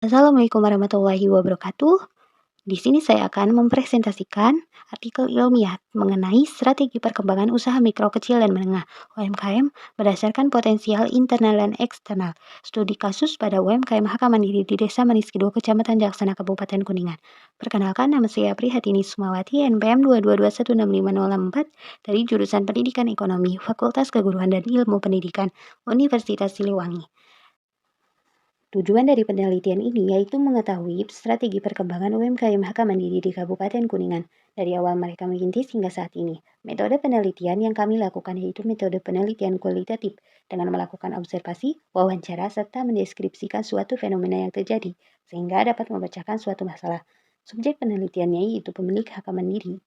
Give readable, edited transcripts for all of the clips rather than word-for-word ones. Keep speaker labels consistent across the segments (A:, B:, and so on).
A: Assalamualaikum warahmatullahi wabarakatuh. Di sini saya akan mempresentasikan artikel ilmiah mengenai strategi perkembangan usaha mikro kecil dan menengah (UMKM) berdasarkan potensial internal dan eksternal. Studi kasus pada UMKM HK Mandiri di Desa Manis Kidul, Kecamatan Jaksana, Kabupaten Kuningan. Perkenalkan, nama saya Prihatini Sumawati, NPM 222165064 dari jurusan Pendidikan Ekonomi, Fakultas Keguruan dan Ilmu Pendidikan, Universitas Siliwangi. Tujuan dari penelitian ini yaitu mengetahui strategi perkembangan UMKM HK Mandiri di Kabupaten Kuningan dari awal mereka merintis hingga saat ini. Metode penelitian yang kami lakukan yaitu metode penelitian kualitatif dengan melakukan observasi, wawancara, serta mendeskripsikan suatu fenomena yang terjadi sehingga dapat memecahkan suatu masalah. Subjek penelitiannya yaitu pemilik HK Mandiri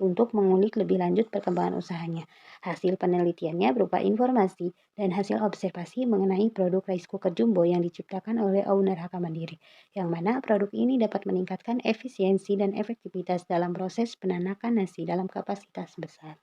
A: untuk mengulik lebih lanjut perkembangan usahanya. Hasil penelitiannya berupa informasi dan hasil observasi mengenai produk rice cooker jumbo yang diciptakan oleh owner HK Mandiri, yang mana produk ini dapat meningkatkan efisiensi dan efektivitas dalam proses penanakan nasi dalam kapasitas besar.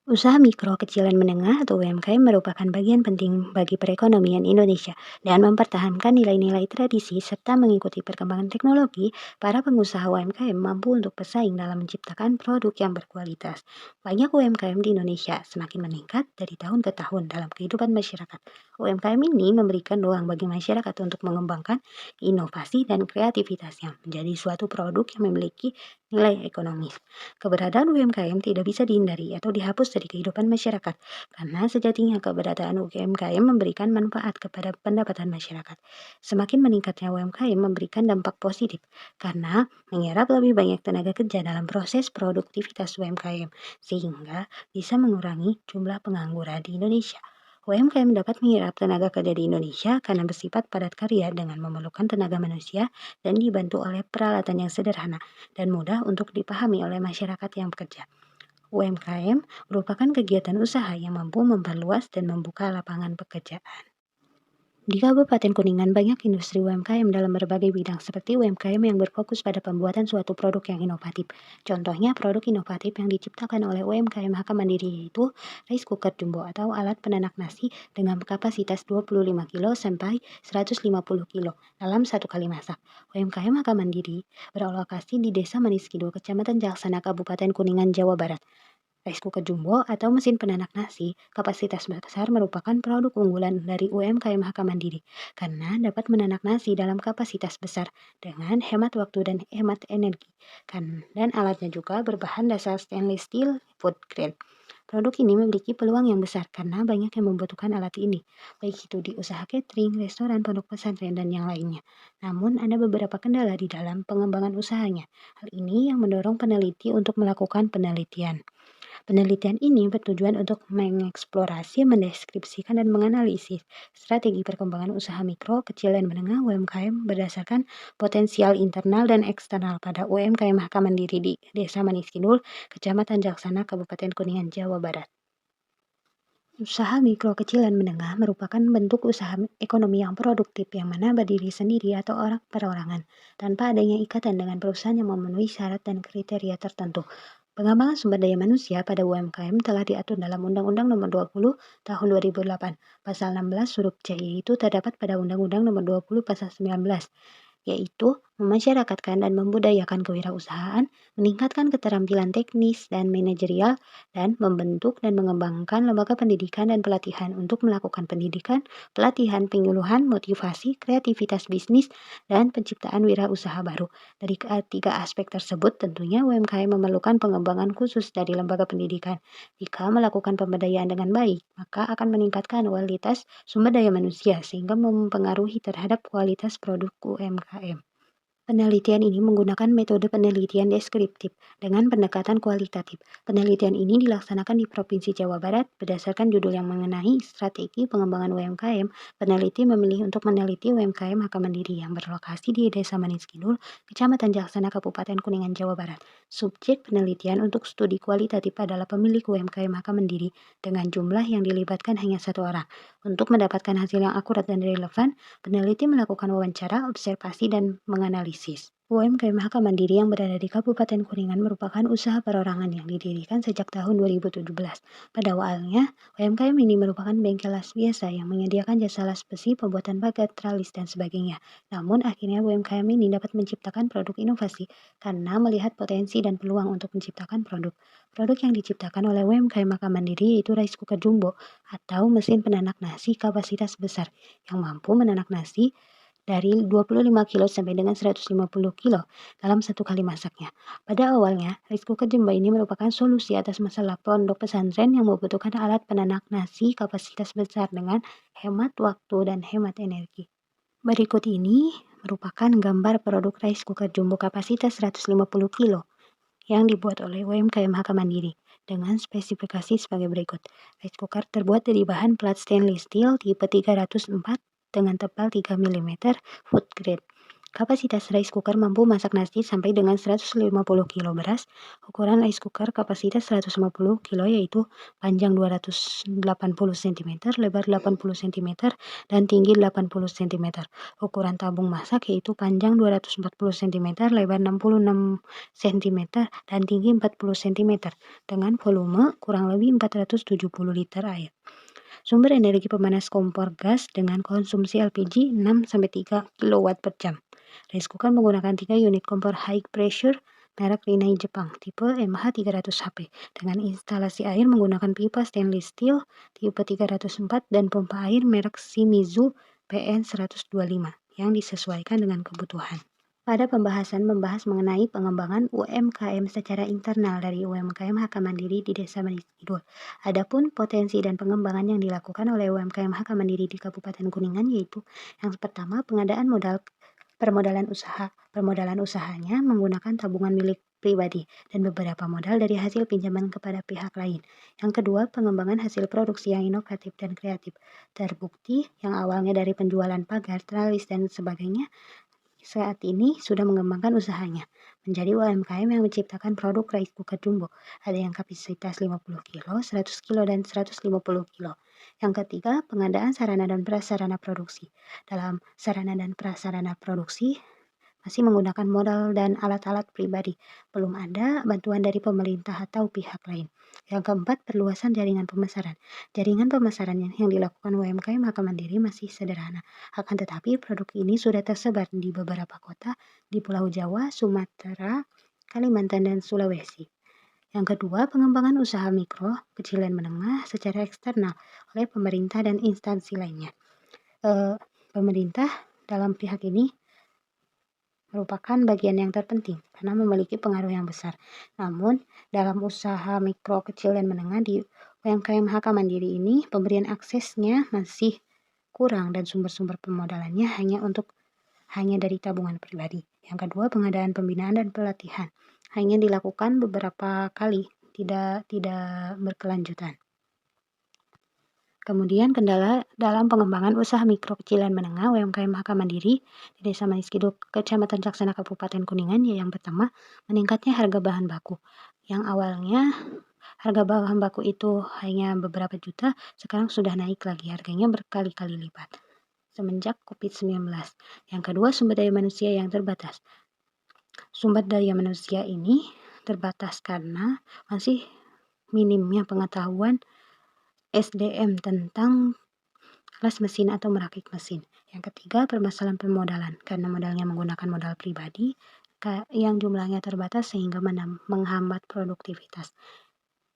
A: Usaha mikro, kecil, dan menengah atau UMKM merupakan bagian penting bagi perekonomian Indonesia dan mempertahankan nilai-nilai tradisi serta mengikuti perkembangan teknologi. Para pengusaha UMKM mampu untuk bersaing dalam menciptakan produk yang berkualitas. Banyak UMKM di Indonesia semakin meningkat dari tahun ke tahun dalam kehidupan masyarakat. UMKM ini memberikan ruang bagi masyarakat untuk mengembangkan inovasi dan kreativitasnya menjadi suatu produk yang memiliki nilai ekonomis. Keberadaan UMKM tidak bisa dihindari atau dihapus dari kehidupan masyarakat, karena sejatinya keberadaan UMKM memberikan manfaat kepada pendapatan masyarakat. Semakin meningkatnya UMKM memberikan dampak positif, karena menyerap lebih banyak tenaga kerja dalam proses produktivitas UMKM, sehingga bisa mengurangi jumlah pengangguran di Indonesia. UMKM dapat menyerap tenaga kerja di Indonesia karena bersifat padat karya dengan memerlukan tenaga manusia dan dibantu oleh peralatan yang sederhana dan mudah untuk dipahami oleh masyarakat yang bekerja. UMKM merupakan kegiatan usaha yang mampu memperluas dan membuka lapangan pekerjaan. Di Kabupaten Kuningan banyak industri UMKM dalam berbagai bidang seperti UMKM yang berfokus pada pembuatan suatu produk yang inovatif. Contohnya produk inovatif yang diciptakan oleh UMKM HK Mandiri yaitu rice cooker jumbo atau alat penanak nasi dengan kapasitas 25 kilo sampai 150 kilo dalam satu kali masak. UMKM HK Mandiri beralokasi di Desa Manis Kidul, Kecamatan Jaksana, Kabupaten Kuningan, Jawa Barat. Rice cooker jumbo atau mesin penanak nasi kapasitas besar merupakan produk unggulan dari UMKM HK Mandiri karena dapat menanak nasi dalam kapasitas besar dengan hemat waktu dan hemat energi. Dan alatnya juga berbahan dasar stainless steel food grade. Produk ini memiliki peluang yang besar karena banyak yang membutuhkan alat ini, baik itu di usaha catering, restoran, pondok pesantren, dan yang lainnya. Namun, ada beberapa kendala di dalam pengembangan usahanya. Hal ini yang mendorong peneliti untuk melakukan penelitian. Penelitian ini bertujuan untuk mengeksplorasi, mendeskripsikan, dan menganalisis strategi perkembangan usaha mikro, kecil, dan menengah UMKM berdasarkan potensial internal dan eksternal pada UMKM HK Mandiri di Desa Manis Kidul, Kecamatan Jaksana, Kabupaten Kuningan, Jawa Barat. Usaha mikro, kecil, dan menengah merupakan bentuk usaha ekonomi yang produktif yang mana berdiri sendiri atau orang perorangan tanpa adanya ikatan dengan perusahaan yang memenuhi syarat dan kriteria tertentu. Pengembangan sumber daya manusia pada UMKM telah diatur dalam Undang-Undang Nomor 20 Tahun 2008, Pasal 16 huruf C, yaitu terdapat pada Undang-Undang Nomor 20 Pasal 19, yaitu memasyarakatkan dan membudayakan kewirausahaan, meningkatkan keterampilan teknis dan manajerial, dan membentuk dan mengembangkan lembaga pendidikan dan pelatihan untuk melakukan pendidikan, pelatihan, penyuluhan, motivasi, kreativitas bisnis, dan penciptaan wirausaha baru. Dari ketiga aspek tersebut, tentunya UMKM memerlukan pengembangan khusus dari lembaga pendidikan. Jika melakukan pemberdayaan dengan baik, maka akan meningkatkan kualitas sumber daya manusia sehingga mempengaruhi terhadap kualitas produk UMKM. Penelitian ini menggunakan metode penelitian deskriptif dengan pendekatan kualitatif. Penelitian ini dilaksanakan di Provinsi Jawa Barat berdasarkan judul yang mengenai strategi pengembangan UMKM. Peneliti memilih untuk meneliti UMKM HK Mandiri yang berlokasi di Desa Manis Kidul, Kecamatan Jaksana, Kabupaten Kuningan, Jawa Barat. Subjek penelitian untuk studi kualitatif adalah pemilik UMKM HK Mandiri dengan jumlah yang dilibatkan hanya satu orang. Untuk mendapatkan hasil yang akurat dan relevan, peneliti melakukan wawancara, observasi, dan menganalisis. UMKM HK Mandiri yang berada di Kabupaten Kuningan merupakan usaha perorangan yang didirikan sejak tahun 2017. Pada awalnya, UMKM ini merupakan bengkel las biasa yang menyediakan jasa las besi, pembuatan pagar, tralis, dan sebagainya. Namun akhirnya UMKM ini dapat menciptakan produk inovasi karena melihat potensi dan peluang untuk menciptakan produk. Produk yang diciptakan oleh UMKM HK Mandiri yaitu rice cooker jumbo atau mesin penanak nasi kapasitas besar yang mampu menanak nasi dari 25 kilo sampai dengan 150 kilo dalam satu kali masaknya. Pada awalnya, rice cooker jumbo ini merupakan solusi atas masalah pondok pesantren yang membutuhkan alat penanak nasi kapasitas besar dengan hemat waktu dan hemat energi. Berikut ini merupakan gambar produk rice cooker jumbo kapasitas 150 kilo yang dibuat oleh UMKM HK Mandiri dengan spesifikasi sebagai berikut. Rice cooker terbuat dari bahan plat stainless steel tipe 304 dengan tebal 3 mm food grade. Kapasitas rice cooker mampu masak nasi sampai dengan 150 kg beras. Ukuran rice cooker kapasitas 150 kg yaitu panjang 280 cm, lebar 80 cm, dan tinggi 80 cm. Ukuran tabung masak yaitu panjang 240 cm, lebar 66 cm, dan tinggi 40 cm, dengan volume kurang lebih 470 liter air. Sumber energi pemanas kompor gas dengan konsumsi LPG 6-3 kW per jam. Rice cooker menggunakan 3 unit kompor high pressure merek Rinnai Jepang tipe MH300HP dengan instalasi air menggunakan pipa stainless steel tipe 304 dan pompa air merek Shimizu PN125 yang disesuaikan dengan kebutuhan. Pada pembahasan membahas mengenai pengembangan UMKM secara internal dari UMKM HK Mandiri di Desa Manis Kidul. Adapun potensi dan pengembangan yang dilakukan oleh UMKM HK Mandiri di Kabupaten Kuningan yaitu yang pertama pengadaan permodalan usaha. Permodalan usahanya menggunakan tabungan milik pribadi dan beberapa modal dari hasil pinjaman kepada pihak lain. Yang kedua, pengembangan hasil produksi yang inovatif dan kreatif. Terbukti yang awalnya dari penjualan pagar, tralis, dan sebagainya, saat ini sudah mengembangkan usahanya menjadi UMKM yang menciptakan produk rice cooker jumbo. Ada yang kapasitas 50 kilo, 100 kilo, dan 150 kilo. Yang ketiga, pengadaan sarana dan prasarana produksi. Dalam sarana dan prasarana produksi, masih menggunakan modal dan alat-alat pribadi. Belum ada bantuan dari pemerintah atau pihak lain. Yang keempat, perluasan jaringan pemasaran. Jaringan pemasaran yang dilakukan UMKM HK Mandiri masih sederhana. Akan tetapi, produk ini sudah tersebar di beberapa kota di Pulau Jawa, Sumatera, Kalimantan, dan Sulawesi. Yang kedua, pengembangan usaha mikro, kecil, dan menengah secara eksternal oleh pemerintah dan instansi lainnya. Pemerintah dalam pihak ini merupakan bagian yang terpenting karena memiliki pengaruh yang besar. Namun, dalam usaha mikro, kecil, dan menengah di UMKM HK Mandiri ini, pemberian aksesnya masih kurang dan sumber-sumber pemodalannya hanya dari tabungan pribadi. Yang kedua, pengadaan pembinaan dan pelatihan hanya dilakukan beberapa kali, tidak berkelanjutan. Kemudian kendala dalam pengembangan usaha mikro, kecil, dan menengah UMKM HK Mandiri di Desa Manis Kidul, Kecamatan Caksana, Kabupaten Kuningan, yang pertama, meningkatnya harga bahan baku. Yang awalnya harga bahan baku itu hanya beberapa juta, sekarang sudah naik lagi, harganya berkali-kali lipat semenjak COVID-19. Yang kedua, sumber daya manusia yang terbatas. Sumber daya manusia ini terbatas karena masih minimnya pengetahuan SDM tentang las mesin atau merakit mesin. Yang ketiga, permasalahan pemodalan karena modalnya menggunakan modal pribadi yang jumlahnya terbatas sehingga menghambat produktivitas.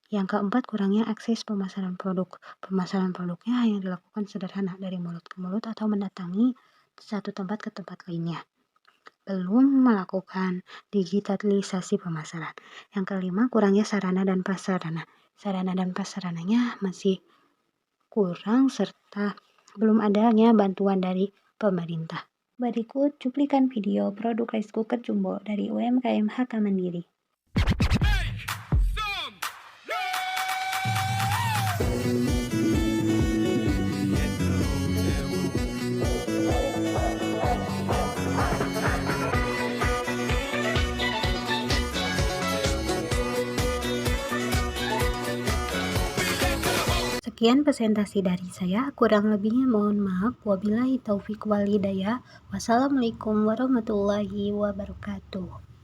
A: Yang keempat, kurangnya akses pemasaran produk. Pemasaran produknya hanya dilakukan sederhana dari mulut ke mulut atau mendatangi satu tempat ke tempat lainnya. Belum melakukan digitalisasi pemasaran. Yang kelima, kurangnya sarana dan prasarana. Sarana dan prasarananya masih kurang serta belum adanya bantuan dari pemerintah. Berikut cuplikan video produk rice cooker jumbo dari UMKM HK Mandiri. Sekian presentasi dari saya, kurang lebihnya mohon maaf. Wabillahi taufik wal hidayah. Wassalamualaikum warahmatullahi wabarakatuh.